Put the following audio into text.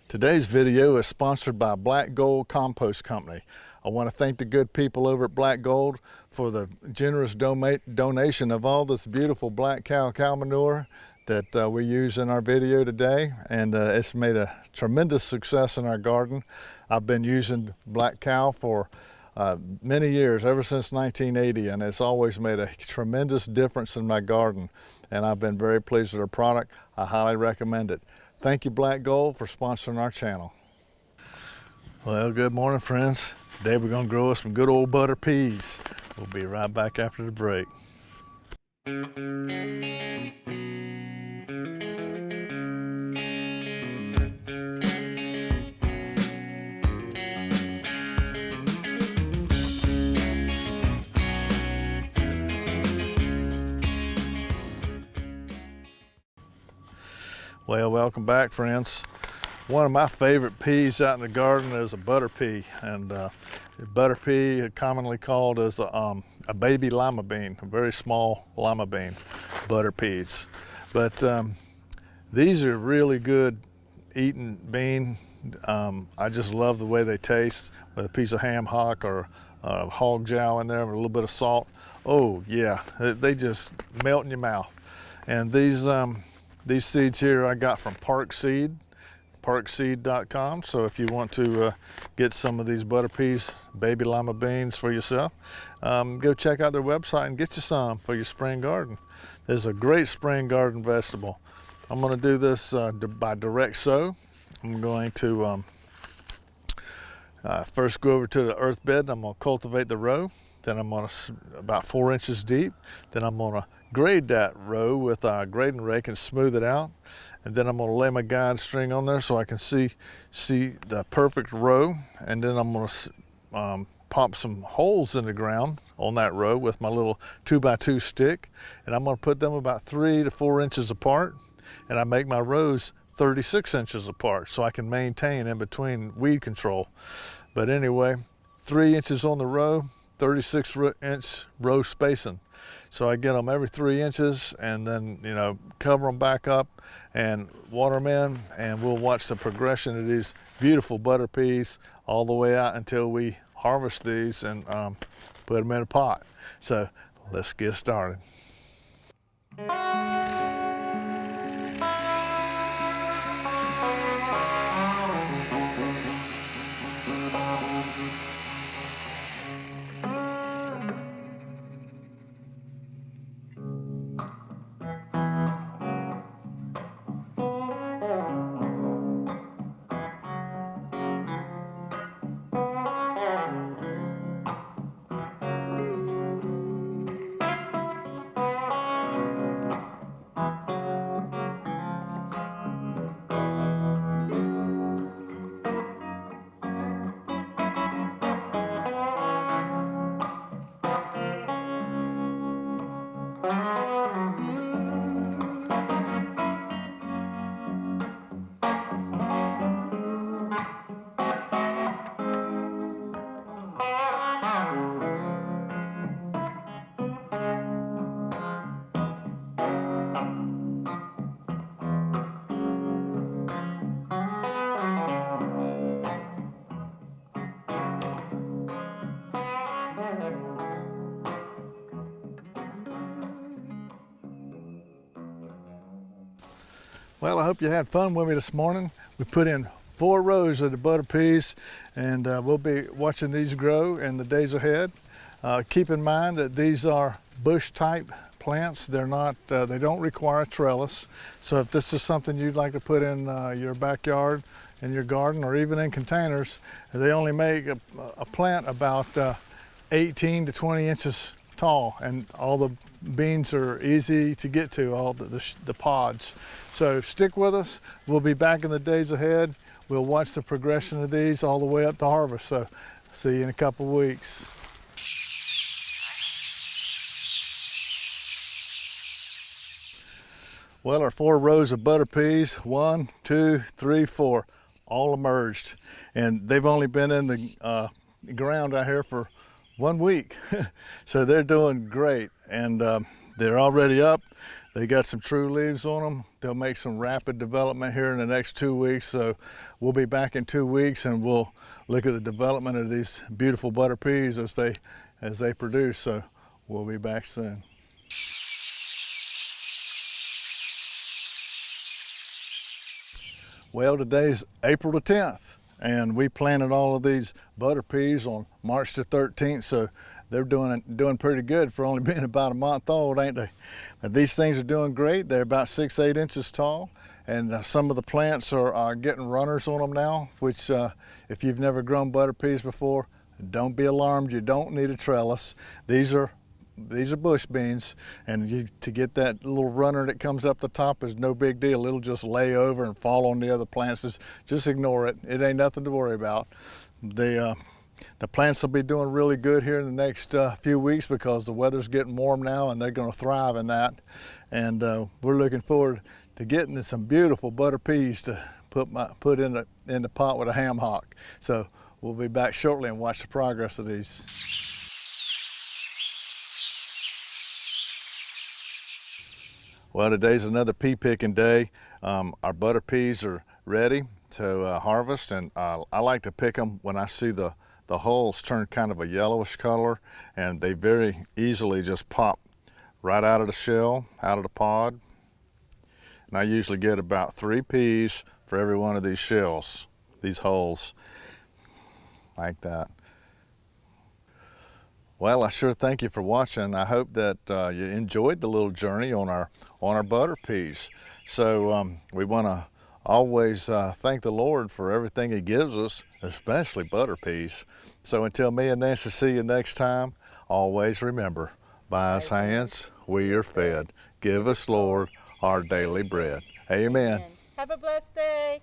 Today's video is sponsored by Black Gold Compost Company. I want to thank the good people over at Black Gold for the generous donation of all this beautiful black cow manure that we use in our video today, and it's made a tremendous success in our garden. I've been using black cow for many years, ever since 1980, and it's always made a tremendous difference in my garden, and I've been very pleased with our product. I highly recommend it. Thank you, Black Gold, for sponsoring our channel. Well, good morning, friends. Today we're going to grow us some good old butter peas. We'll be right back after the break. Well, welcome back, friends. One of my favorite peas out in the garden is a butter pea, and butter pea, commonly called as a baby lima bean, a very small lima bean, butter peas. But these are really good eating bean. I just love the way they taste with a piece of ham hock or hog jowl in there with a little bit of salt. Oh yeah, they just melt in your mouth. And these seeds here I got from parkseed.com. So if you want to get some of these butter peas, baby lima beans for yourself, go check out their website and get you some for your spring garden. This is a great spring garden vegetable. I'm going to do this by direct sow. I'm going to first go over to the earth bed. I'm going to cultivate the row. Then I'm going to, about 4 inches deep. Then I'm going to grade that row with a grading rake and smooth it out. And then I'm going to lay my guide string on there so I can see the perfect row. And then I'm going to pop some holes in the ground on that row with my little 2x2 stick. And I'm going to put them about 3 to 4 inches apart. And I make my rows 36 inches apart so I can maintain in between weed control. But anyway, 3 inches on the row, 36-inch row spacing. So I get them every 3 inches, and then, you know, cover them back up and water them in, and we'll watch the progression of these beautiful butter peas all the way out until we harvest these and put them in a pot. So let's get started. Well, I hope you had fun with me this morning. We put in 4 rows of the butter peas, and we'll be watching these grow in the days ahead. Keep in mind that these are bush type plants. They're not, they don't require a trellis. So if this is something you'd like to put in your backyard, in your garden, or even in containers, they only make a plant about 18 to 20 inches tall, and all the beans are easy to get to, all the pods. So stick with us. We'll be back in the days ahead. We'll watch the progression of these all the way up to harvest. So see you in a couple of weeks. Well, our 4 rows of butter peas, 1, 2, 3, 4, all emerged. And they've only been in the ground out here for 1 week. So they're doing great, and they're already up. They got some true leaves on them. They'll make some rapid development here in the next 2 weeks. So we'll be back in 2 weeks and we'll look at the development of these beautiful butter peas as they produce. So we'll be back soon. Well, today's April the 10th. And we planted all of these butter peas on March the 13th, so they're doing pretty good for only being about a month old, ain't they? But these things are doing great. They're about 6-8 inches tall, and some of the plants are getting runners on them now, which if you've never grown butter peas before, don't be alarmed. You don't need a trellis. These are bush beans, and to get that little runner that comes up the top is no big deal. It'll just lay over and fall on the other plants. Just ignore it. It ain't nothing to worry about. The plants will be doing really good here in the next few weeks because the weather's getting warm now, and they're going to thrive in that. And we're looking forward to getting some beautiful butter peas to put in the pot with a ham hock. So we'll be back shortly and watch the progress of these. Well, today's another pea picking day. Our butter peas are ready to harvest, and I like to pick them when I see the hulls turn kind of a yellowish color, and they very easily just pop right out of the shell, out of the pod. And I usually get about 3 peas for every one of these shells, these hulls, like that. Well, I sure thank you for watching. I hope that you enjoyed the little journey on our butter peas. So we want to always thank the Lord for everything He gives us, especially butter peas. So until me and Nancy see you next time, always remember, by His hands we are fed. Give us, Lord, our daily bread. Amen. Have a blessed day.